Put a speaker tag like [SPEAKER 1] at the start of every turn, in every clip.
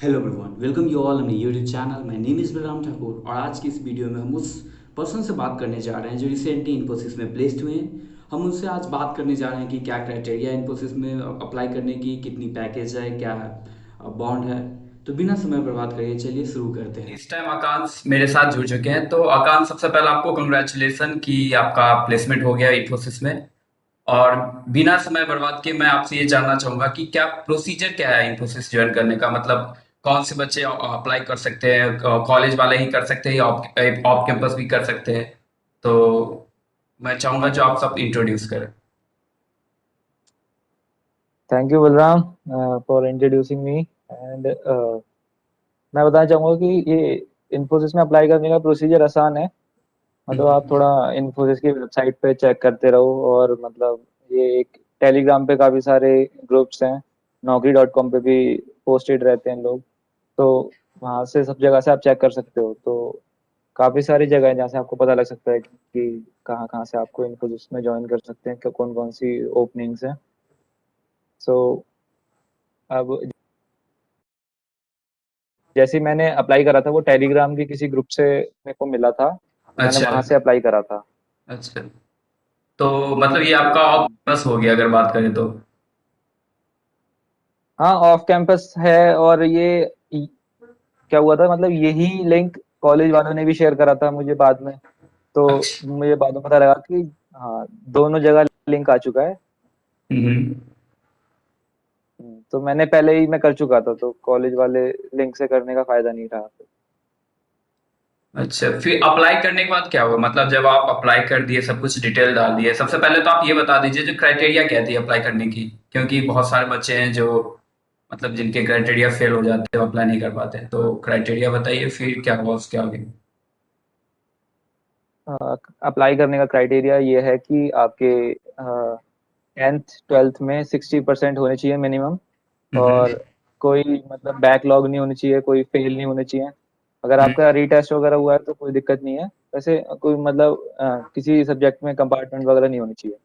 [SPEAKER 1] Hello everyone, welcome you all on YouTube channel. My name is Balram Thakur और आज की इस वीडियो में हम उस पर्सन से बात करने जा रहे हैं जो रिसेंटली इन्फोसिस में प्लेस्ड हुए हैं। हम उनसे आज बात करने जा रहे हैं कि क्या क्राइटेरिया इन्फोसिस में अप्लाई करने की, कितनी पैकेज है, क्या बॉन्ड है। तो बिना समय बर्बाद करिए, चलिए शुरू करते हैं। इस टाइम आकांश मेरे साथ जुड़ चुके हैं। तो आकांश, सबसे पहले आपको कंग्रेचुलेसन कि आपका प्लेसमेंट हो गया इन्फोसिस में। और बिना समय बर्बाद किए मैं आपसे ये जानना चाहूंगा कि क्या प्रोसीजर क्या है इन्फोसिस ज्वाइन करने का। मतलब कौन से बच्चे अप्लाई कर सकते हैं, कॉलेज वाले ही कर सकते हैं या ऑफ कैंपस भी कर सकते हैं। तो मैं चाहूंगा जो आप सब इंट्रोड्यूस करें।
[SPEAKER 2] Thank you Balram for introducing me and मैं बताना चाहूँगा कि ये इन्फोसिस में अप्लाई करने का प्रोसीजर आसान है। मतलब आप थोड़ा इन्फोसिस की वेबसाइट पे चेक करते रहो और मतलब ये एक टेलीग्राम पे काफ़ी सारे ग्रुप्स हैं। naukri.com पे भी पोस्टेड रहते हैं लोग। तो वहाँ से सब जगह से आप चेक कर सकते हो। तो काफ़ी सारी जगह है जहाँ से आपको पता लग सकता है कि कहाँ कहाँ से आपको इन्फोसिस में ज्वाइन कर सकते हैं, कौन कौन सी ओपनिंग्स हैं। सो अब जैसे ही मैंने अप्लाई करा था वो टेलीग्राम के किसी ग्रुप से मेरे को मिला था, तो मैंने
[SPEAKER 1] अच्छा।
[SPEAKER 2] वहां से अप्लाई करा था।
[SPEAKER 1] अच्छा, तो मतलब ये आपका ऑफ कैंपस हो गया अगर बात करें तो।
[SPEAKER 2] हाँ, ऑफ कैंपस है। और क्या हुआ था, मतलब यही लिंक कॉलेज वालों ने भी शेयर करा था मुझे बाद में। तो
[SPEAKER 1] अच्छा।
[SPEAKER 2] मुझे बाद में पता लगा कि हाँ, दोनों जगह लिंक आ चुका है।
[SPEAKER 1] हम्म।
[SPEAKER 2] तो मैंने पहले ही मैं कर चुका था, तो कॉलेज वाले लिंक से करने का फायदा नहीं रहा।
[SPEAKER 1] अच्छा, फिर अप्लाई करने के बाद क्या हुआ? मतलब जब आप अप्लाई कर दिए, सब कुछ डिटेल डाल दिए, सबसे पहले तो आप ये बता दीजिए जो क्राइटेरिया क्या थी अप्लाई करने की। क्योंकि बहुत सारे बच्चे हैं जो मतलब जिनके क्राइटेरिया फेल हो जाते हैं, अप्लाई नहीं कर पाते हैं। तो क्राइटेरिया बताइए, फिर क्या हुआ उसके आगे।
[SPEAKER 2] अप्लाई करने का क्राइटेरिया ये है कि आपके 10th 12th में 60% होने चाहिए मिनिमम।
[SPEAKER 1] हम्म।
[SPEAKER 2] और कोई मतलब बैकलॉग नहीं होनी चाहिए, कोई फेल नहीं होने चाहिए। अगर
[SPEAKER 1] हम्म।
[SPEAKER 2] आपका रीटेस्ट वगैरह हुआ है तो कोई दिक्कत नहीं है। वैसे कोई मतलब किसी सब्जेक्ट में कंपार्टमेंट वगैरह नहीं होनी चाहिए।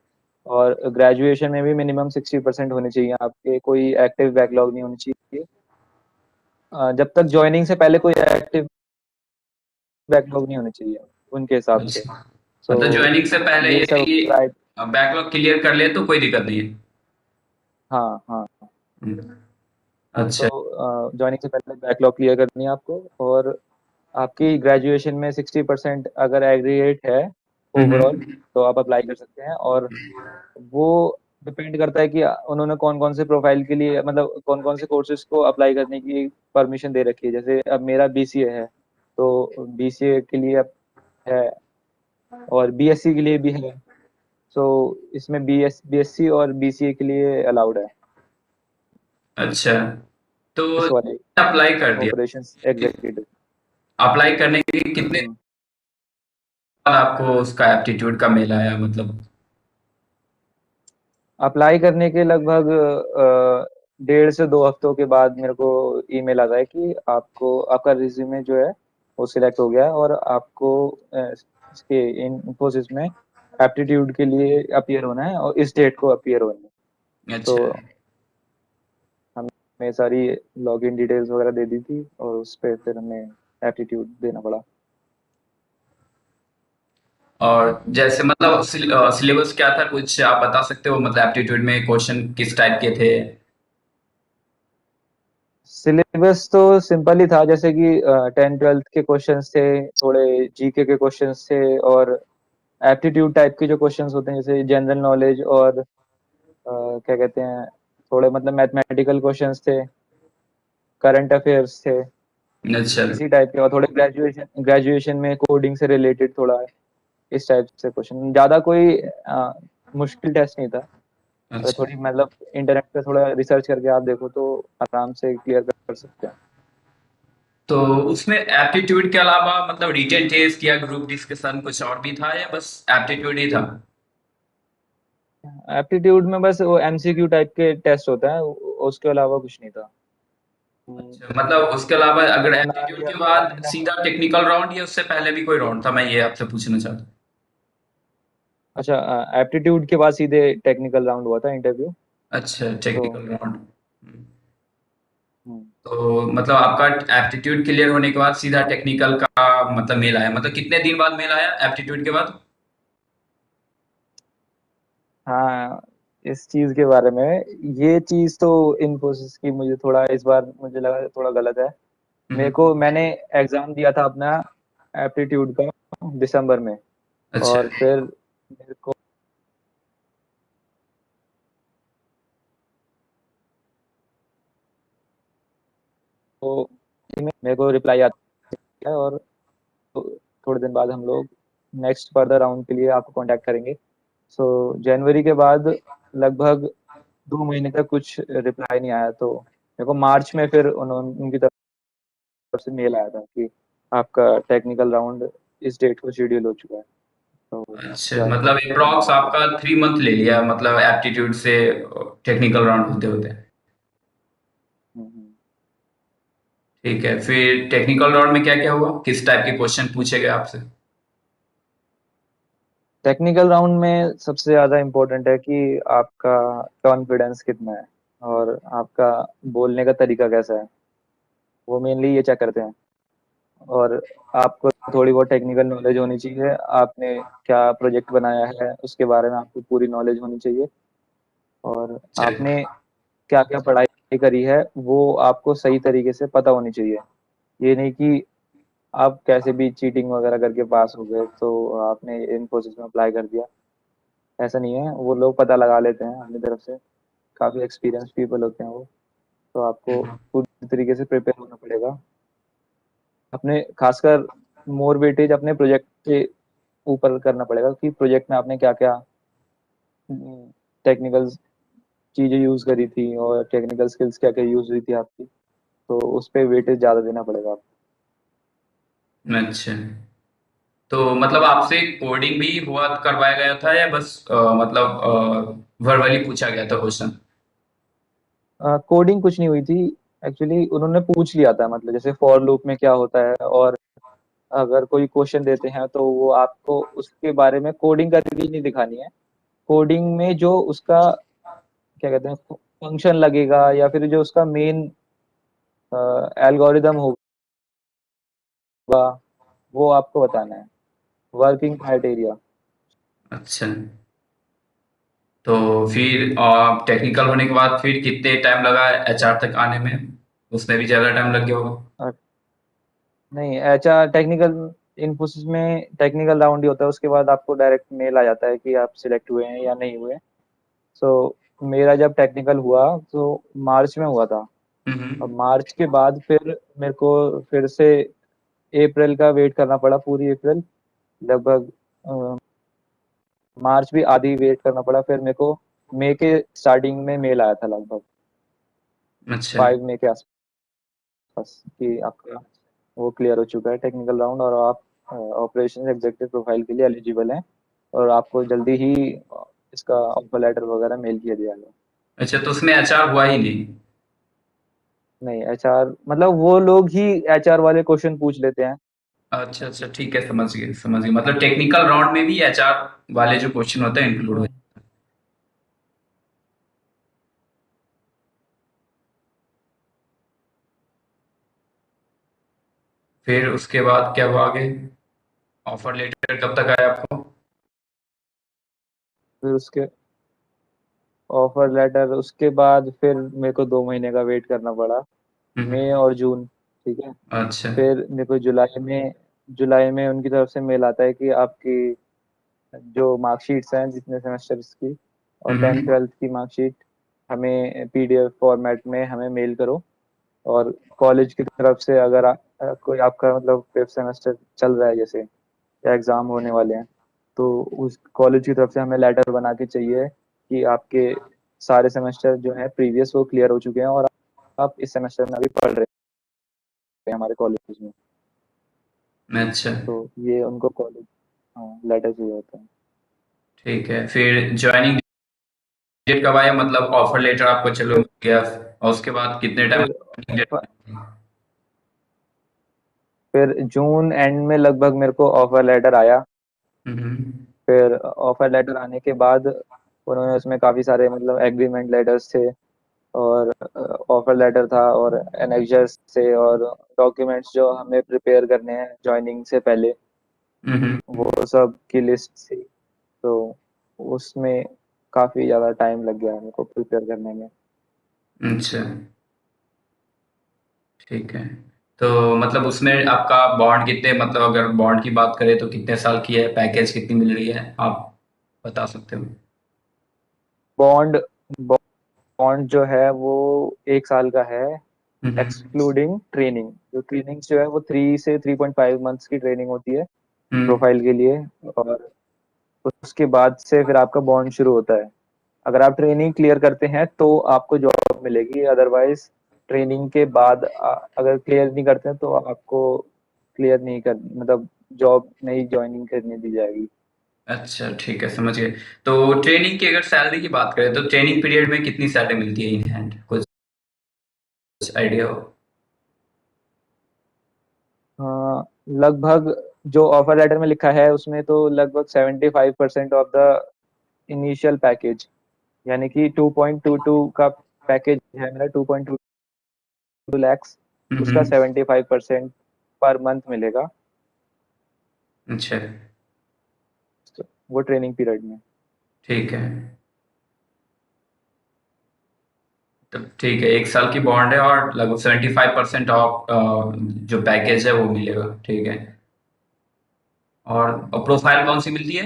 [SPEAKER 2] और ग्रेजुएशन में भी मिनिमम 60% होने चाहिए आपके, कोई एक्टिव बैकलॉग नहीं होनी चाहिए। जब तक ज्वाइनिंग से पहले कोई एक्टिव बैकलॉग नहीं होने चाहिए उनके हिसाब से।
[SPEAKER 1] अच्छा,
[SPEAKER 2] सो
[SPEAKER 1] मतलब ज्वाइनिंग से पहले
[SPEAKER 2] ये सब
[SPEAKER 1] यदि बैकलॉग क्लियर कर ले तो कोई दिक्कत नहीं है।
[SPEAKER 2] हाँ हाँ।
[SPEAKER 1] हम्म।
[SPEAKER 2] तो
[SPEAKER 1] अच्छा।
[SPEAKER 2] ज्वाइनिंग से पहले बैकलॉग क्लियर करनी है आपको। और आपकी ग्रेजुएशन में 60% अगर एग्रीगेट है ओवरऑल,
[SPEAKER 1] हम्म।
[SPEAKER 2] तो आप अप्लाई कर सकते हैं। और वो डिपेंड करता है कि उन्होंने कौन कौन से प्रोफाइल के लिए, मतलब कौन कौन से कोर्सेज को अप्लाई करने की परमिशन दे रखी है। जैसे अब मेरा बीसीए है, तो बीसीए के लिए अब है, और बीएससी के लिए भी है। सो इसमें बीएससी और बीसीए के लिए अलाउड है
[SPEAKER 1] अच्छा, तो
[SPEAKER 2] इस वाले
[SPEAKER 1] अप्लाई कर दिया।
[SPEAKER 2] Operations executive.
[SPEAKER 1] अप्लाई करने के कितने बाद आपको उसका एप्टीट्यूड का मेल आया मतलब?
[SPEAKER 2] अप्लाई करने के लगभग 1.5 से 2 हफ्तों के बाद मेरे को ईमेल आता है कि आपको आपका रिज्यूमे जो है वो सिलेक्ट हो गया है, और आपको इसके इन्फोसिस में एप्टीट्यूड के लिए अपीयर होना है और इस डेट को अपीयर होना है। तो
[SPEAKER 1] अच्छा।
[SPEAKER 2] हमें सारी लॉगिन डिटेल्स वगैरह दे दी थी, और उस पे फिर हमें एप्टीट्यूड देना पड़ा।
[SPEAKER 1] और जैसे मतलब सिलेबस क्या था, कुछ आप बता सकते हो? मतलब एप्टीट्यूड में क्वेश्चन किस टाइप के थे?
[SPEAKER 2] सिलेबस तो सिंपल ही था, जैसे कि 10th 12th के क्वेश्चंस थे, थोड़े जीके के क्वेश्चंस थे, और एप्टीट्यूड टाइप के जो क्वेश्चंस होते हैं जैसे जनरल नॉलेज, और क्या कहते हैं, थोड़े मतलब मैथमेटिकल क्वेश्चंस थे, करंट अफेयर्स थे,
[SPEAKER 1] अच्छा।
[SPEAKER 2] इसी टाइप के। और थोड़े ग्रेजुएशन ग्रेजुएशन में कोडिंग से रिलेटेड थोड़ा इस टाइप से क्वेश्चन। ज्यादा कोई मुश्किल टेस्ट नहीं था। अगर
[SPEAKER 1] अच्छा,
[SPEAKER 2] थोड़ी मतलब इंटरनेट पे थोड़ा रिसर्च करके आप देखो तो आराम से क्लियर कर सकते हैं।
[SPEAKER 1] तो उसमें एप्टीट्यूड के अलावा मतलब रिटन टेस्ट या ग्रुप डिस्कशन कुछ और भी था या बस एप्टीट्यूड ही था?
[SPEAKER 2] एप्टीट्यूड में बस वो एमसीक्यू टाइप के टेस्ट होता है, उसके अलावा कुछ नहीं था।
[SPEAKER 1] अच्छा, मतलब उसके अलावा अगर एप्टीट्यूड
[SPEAKER 2] नारिया
[SPEAKER 1] के बाद
[SPEAKER 2] नारिया
[SPEAKER 1] सीधा टेक्निकल राउंड या उससे पहले भी कोई राउंड था, मैं ये आपसे पूछना चाहता
[SPEAKER 2] अच्छा, एप्टीट्यूड के बाद सीधे टेक्निकल राउंड हुआ था, इंटरव्यू।
[SPEAKER 1] हूँ। अच्छा,
[SPEAKER 2] तो
[SPEAKER 1] टेक्निकल राउंड।
[SPEAKER 2] हम्म।
[SPEAKER 1] तो मतलब आपका एप्टीट्यूड क्लियर होने के बाद सीधा टेक्निकल का मतलब मेल आया, मतलब कितने दिन बाद मेल आया एप्टीट्यूड के बाद?
[SPEAKER 2] हाँ, इस चीज के बारे में, ये चीज तो इन्फोसिस की मुझे थोड़ा इस बार मुझे लगा थोड़ा गलत है। मेरे
[SPEAKER 1] हम्म।
[SPEAKER 2] को मैंने एग्जाम दिया था अपना एप्टीट्यूड का दिसंबर में,
[SPEAKER 1] अच्छा।
[SPEAKER 2] और फिर मेरे को मेरे को रिप्लाई आता है, और थोड़े दिन बाद हम लोग नेक्स्ट फर्दर राउंड के लिए आपको कांटेक्ट करेंगे। सो जनवरी के बाद लगभग 2 महीने तक कुछ रिप्लाई नहीं आया, तो मेरे को मार्च में फिर उन्होंने उनकी तरफ से मेल आया था कि आपका टेक्निकल राउंड इस डेट को शेड्यूल हो चुका है, तो
[SPEAKER 1] अच्छा,
[SPEAKER 2] ज्वाइन
[SPEAKER 1] मतलब
[SPEAKER 2] करो।
[SPEAKER 1] अप्रॉक्स आपका 3 मंथ ले लिया मतलब एप्टीट्यूड से टेक्निकल राउंड होते होते।
[SPEAKER 2] हम्म।
[SPEAKER 1] ठीक है, फिर टेक्निकल राउंड में क्या क्या हुआ, किस टाइप के क्वेश्चन पूछे गए आपसे?
[SPEAKER 2] टेक्निकल राउंड में सबसे ज़्यादा इम्पोर्टेंट है कि आपका कॉन्फिडेंस कितना है, और आपका बोलने का तरीका कैसा है, वो मेनली ये चेक करते हैं। और आपको थोड़ी बहुत टेक्निकल नॉलेज होनी चाहिए, आपने क्या प्रोजेक्ट बनाया है उसके बारे में आपको पूरी नॉलेज होनी चाहिए, और
[SPEAKER 1] चलिए।
[SPEAKER 2] आपने क्या क्या पढ़ाई करी है वो आपको सही तरीके से पता होनी चाहिए। ये नहीं कि आप कैसे भी चीटिंग वगैरह करके पास हो गए तो आपने इन्फोसिस में अप्लाई कर दिया, ऐसा नहीं है। वो लोग पता लगा लेते हैं अपनी तरफ से, काफ़ी एक्सपीरियंस पीपल होते हैं वो। तो आपको पूरी तरीके से प्रिपेयर होना पड़ेगा, अपने खासकर मोर वेटेज अपने प्रोजेक्ट के ऊपर करना पड़ेगा कि प्रोजेक्ट में आपने क्या क्या टेक्निकल चीज़ें यूज़ करी थी, और टेक्निकल स्किल्स क्या क्या यूज़ हुई थी आपकी, तो उस पर वेटेज ज़्यादा देना पड़ेगा आपको।
[SPEAKER 1] अच्छा, तो मतलब आपसे कोडिंग भी हुआ करवाया गया था या बस मतलब वर्बली पूछा गया था क्वेश्चन?
[SPEAKER 2] कोडिंग कुछ नहीं हुई थी, एक्चुअली उन्होंने पूछ लिया था, मतलब जैसे फॉर लूप में क्या होता है, और अगर कोई क्वेश्चन देते हैं तो वो आपको उसके बारे में कोडिंग करके नहीं दिखानी है। कोडिंग में जो उसका क्या कहते हैं फंक्शन लगेगा, या फिर जो उसका मेन एल्गोरिदम होगा, वो आपको बताना है, वर्किंग क्राइटेरिया।
[SPEAKER 1] अच्छा, तो फिर टेक्निकल होने के बाद फिर कितने टाइम लगा एचआर तक आने में? उसमें भी ज़्यादा टाइम लग गया होगा।
[SPEAKER 2] नहीं, एचआर टेक्निकल इन्फोसिस में टेक्निकल राउंड ही होता है, उसके बाद आपको डायरेक्ट मेल आ जाता है कि आप सिलेक्ट हुए हैं या नहीं हुए। सो मेरा जब टेक्निकल हुआ तो मार्च में हुआ था। अब
[SPEAKER 1] हम्म।
[SPEAKER 2] मार्च के बाद फिर मेरे को फिर से अप्रैल का वेट करना पड़ा, पूरी अप्रैल, लगभग मार्च भी आधी वेट करना पड़ा, फिर मेरे को मई के स्टार्टिंग में मेल आया था, लगभग
[SPEAKER 1] अच्छा।
[SPEAKER 2] 5 मई के आसपास, कि आपका वो क्लियर हो चुका है टेक्निकल राउंड, और आप ऑपरेशन एग्जीक्यूटिव प्रोफाइल के लिए एलिजिबल हैं, और आपको जल्दी ही इसका ऑफर लेटर वगैरह मेल किया जाएगा।
[SPEAKER 1] अच्छा, तो उसमें एचआर हुआ ही नहीं?
[SPEAKER 2] नहीं, एचआर मतलब वो लोग ही एचआर वाले क्वेश्चन पूछ लेते हैं।
[SPEAKER 1] अच्छा अच्छा, ठीक है, समझ गए समझ गए, मतलब टेक्निकल राउंड में भी एचआर वाले जो क्वेश्चन होते हैं इंक्लूड हो।
[SPEAKER 2] हम्म।
[SPEAKER 1] फिर उसके बाद क्या हुआ आगे? ऑफर लेटर कब तक आया आपको?
[SPEAKER 2] फिर उसके ऑफर लेटर, उसके बाद फिर मेरे को 2 महीने का वेट करना पड़ा, मई
[SPEAKER 1] हम्म।
[SPEAKER 2] और जून, ठीक है।
[SPEAKER 1] अच्छा।
[SPEAKER 2] फिर मेरे को जुलाई में उनकी तरफ से मेल आता है कि आपकी जो मार्कशीट्स हैं जितने सेमेस्टर्स की, और टेंथ
[SPEAKER 1] हम्म।
[SPEAKER 2] ट्वेल्थ की मार्कशीट हमें पीडीएफ फॉर्मेट में हमें मेल करो। और कॉलेज की तरफ से अगर कोई आपका मतलब फिफ्थ सेमेस्टर चल रहा है जैसे, या एग्ज़ाम होने वाले हैं, तो उस कॉलेज की तरफ से हमें लेटर बना के चाहिए कि आपके सारे सेमेस्टर जो हैं प्रीवियस वो क्लियर हो चुके हैं, और आप इस सेमेस्टर में अभी पढ़ रहे हैं हमारे कॉलेज में।
[SPEAKER 1] अच्छा।
[SPEAKER 2] तो ये उनको कॉलेज, हाँ, लेटर चाहिए होता है।
[SPEAKER 1] ठीक है, फिर ज्वाइनिंग डेट कब आया, मतलब ऑफर लेटर आपको चलो
[SPEAKER 2] फिर
[SPEAKER 1] मिल गया और उसके बाद कितने टाइम
[SPEAKER 2] फिर
[SPEAKER 1] ज्वाइनिंग डेट?
[SPEAKER 2] फिर जून एंड में लगभग मेरे को ऑफर लेटर आया।
[SPEAKER 1] हम्म।
[SPEAKER 2] फिर ऑफर लेटर आने के बाद उन्होंने उसमें काफ़ी सारे मतलब एग्रीमेंट लेटर्स थे, और ऑफर लेटर था और एनेक्जर्स से और डॉक्यूमेंट्स जो हमें प्रिपेयर करने हैं ज्वाइनिंग से पहले,
[SPEAKER 1] हम्म।
[SPEAKER 2] वो सब की लिस्ट थी। तो उसमें काफ़ी ज़्यादा टाइम लग गया हमको प्रिपेयर करने में।
[SPEAKER 1] अच्छा, ठीक है। तो मतलब उसमें आपका बॉन्ड कितने, मतलब अगर बॉन्ड की बात करें तो कितने साल की है, पैकेज कितनी मिल रही है, आप बता सकते हो?
[SPEAKER 2] बॉन्ड बॉन्ड जो है वो 1 साल का है,
[SPEAKER 1] हम्म।
[SPEAKER 2] Excluding training. जो ट्रेनिंग जो है वो 3 से 3.5 मंथ्स की ट्रेनिंग होती है
[SPEAKER 1] हम्म।
[SPEAKER 2] प्रोफाइल के लिए। और उसके बाद से फिर आपका बॉन्ड शुरू होता है। अगर आप ट्रेनिंग क्लियर करते हैं तो आपको जॉब मिलेगी, अदरवाइज ट्रेनिंग के बाद अगर क्लियर नहीं करते हैं तो आपको क्लियर नहीं कर मतलब जॉब नहीं ज्वाइनिंग करने दी जाएगी।
[SPEAKER 1] अच्छा, ठीक है, समझ गए। तो ट्रेनिंग की अगर सैलरी की बात करें तो ट्रेनिंग पीरियड में कितनी सैलरी मिलती है इन हैंड, कुछ आइडिया हो?
[SPEAKER 2] हाँ, लगभग जो ऑफर लेटर में लिखा है उसमें तो लगभग 75% ऑफ द इनिशियल पैकेज, यानी कि 2.22 का पैकेज है मेरा, 2.22 लैक्स, उसका
[SPEAKER 1] हम्म।
[SPEAKER 2] 75% पर मंथ मिलेगा,
[SPEAKER 1] अच्छा,
[SPEAKER 2] तो वो ट्रेनिंग पीरियड में।
[SPEAKER 1] ठीक है। तो ठीक है, 1 साल की बॉन्ड है और लगभग 75% ऑफ जो पैकेज है वो मिलेगा, ठीक है। और प्रोफाइल कौन सी मिलती है,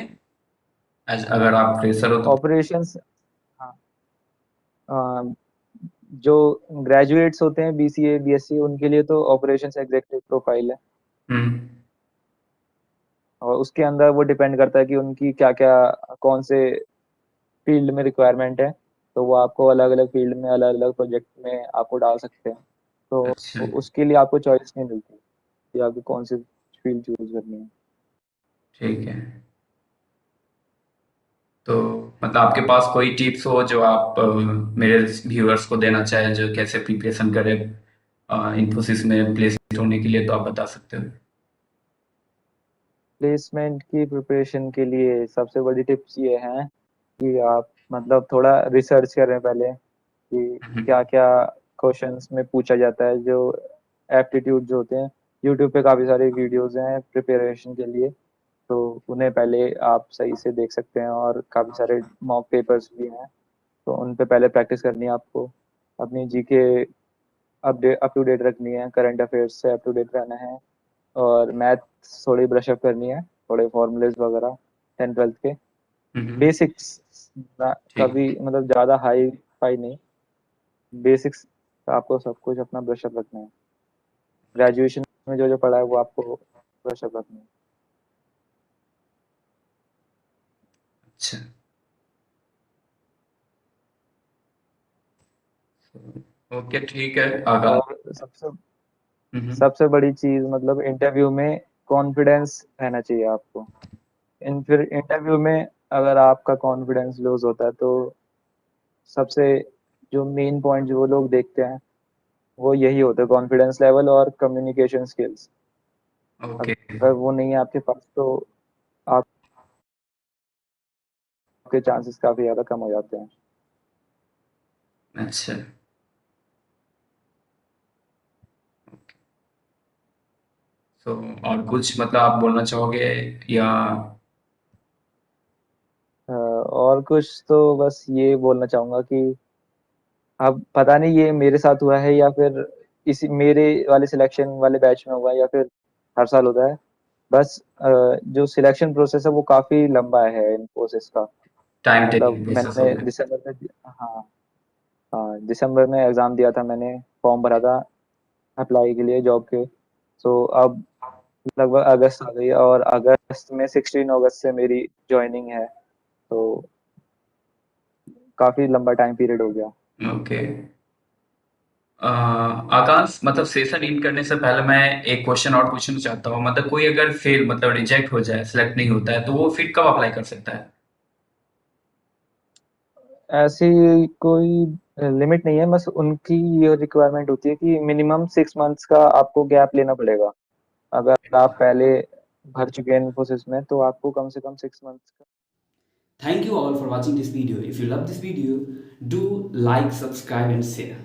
[SPEAKER 1] अगर आप फ्रेशर हो तो?
[SPEAKER 2] ऑपरेशंस, हाँ, जो ग्रेजुएट्स होते हैं बीसीए बीएससी उनके लिए तो ऑपरेशंस एग्जीक्यूटिव प्रोफाइल है।
[SPEAKER 1] हम्म।
[SPEAKER 2] और उसके अंदर वो डिपेंड करता है कि उनकी क्या क्या कौन से फील्ड में रिक्वायरमेंट है, तो वो आपको अलग अलग फील्ड में अलग अलग प्रोजेक्ट में आपको डाल सकते हैं।
[SPEAKER 1] अच्छा,
[SPEAKER 2] तो उसके लिए आपको चॉइस नहीं मिलती कि आपको कौन सी फील्ड चूज करनी है।
[SPEAKER 1] ठीक है। तो मतलब आपके पास कोई टिप्स हो जो आप मेरे व्यूअर्स को देना चाहें, जो कैसे प्रिपरेशन करें इन्फोसिस में प्लेस होने के लिए, तो आप बता सकते हो?
[SPEAKER 2] प्लेसमेंट की प्रिपरेशन के लिए सबसे बड़ी टिप्स ये हैं कि आप मतलब थोड़ा रिसर्च करें पहले कि क्या क्या क्वेश्चंस में पूछा जाता है, जो एप्टीट्यूड जो होते हैं। यूट्यूब पे काफ़ी सारे वीडियोस हैं प्रिपरेशन के लिए, तो उन्हें पहले आप सही से देख सकते हैं। और काफ़ी सारे मॉक पेपर्स भी हैं, तो उन पे पहले प्रैक्टिस करनी है आपको। अपनी जीके अप टू डेट रखनी है, करंट अफेयर्स से अप टू डेट रहना है। और मैथ थोड़ी ब्रश अप करनी है, थोड़े फॉर्मूलेज वगैरह 10th 12th के
[SPEAKER 1] हम्म।
[SPEAKER 2] बेसिक्स,
[SPEAKER 1] ठीक।
[SPEAKER 2] कभी मतलब ज़्यादा हाई फाई नहीं, बेसिक्स आपको सब कुछ अपना ब्रश अप रखना है। ग्रेजुएशन में जो जो पढ़ा है वो आपको ब्रश अप रखना है।
[SPEAKER 1] अच्छा। ओके, ठीक है, आगाम।
[SPEAKER 2] और सबसे
[SPEAKER 1] हम्म।
[SPEAKER 2] सबसे बड़ी चीज मतलब इंटरव्यू में कॉन्फिडेंस रहना चाहिए आपको। इन फिर इंटरव्यू में अगर आपका कॉन्फिडेंस लूज होता है तो सबसे जो मेन पॉइंट जो वो लोग देखते हैं वो यही होता है, कॉन्फिडेंस लेवल और कम्युनिकेशन स्किल्स।
[SPEAKER 1] ओके।
[SPEAKER 2] अगर वो नहीं है आपके पास तो आपके चांसेस काफी ज्यादा कम हो जाते हैं।
[SPEAKER 1] अच्छा। तो और कुछ मतलब आप बोलना चाहोगे, या?
[SPEAKER 2] और कुछ तो बस ये बोलना चाहूंगा कि अब पता नहीं ये मेरे साथ हुआ है या फिर इसी मेरे वाले सिलेक्शन वाले बैच में हुआ है या फिर हर साल होता है। बस जो सिलेक्शन प्रोसेस है वो काफी लंबा है इन्फोसिस का।
[SPEAKER 1] टाइम
[SPEAKER 2] मतलब
[SPEAKER 1] टेकिंग प्रोसेस हो
[SPEAKER 2] मैंने
[SPEAKER 1] गया।
[SPEAKER 2] दिसंबर में, हाँ, हाँ, दिसंबर में एग्जाम दिया था मैंने, फॉर्म भरा था अप्लाई के लिए जॉब के। तो अब लगभग अगस्त आ गई है और अगस्त में 16 अगस्त से मेरी ज्वाइनिंग है। तो काफी लंबा टाइम पीरियड हो गया।
[SPEAKER 1] ओके। आकाश, मतलब सेशन इन करने से पहले मैं एक क्वेश्चन और पूछना चाहता हूँ। मतलब कोई अगर फेल, मतलब रिजेक्ट हो जाए, सिलेक्ट नहीं होता है, तो वो फिर कब अप्लाई कर सकता है?
[SPEAKER 2] ऐसी कोई लिमिट नहीं है, बस उनकी ये रिक्वायरमेंट होती है कि मिनिमम 6 मंथ्स का आपको गैप लेना पड़ेगा। अगर आप पहले भर चुके हैं इन्फोसिस में तो आपको कम से कम 6 मंथ्स का।
[SPEAKER 1] Thank you all for watching this video. If you love this video, Do like, subscribe and share.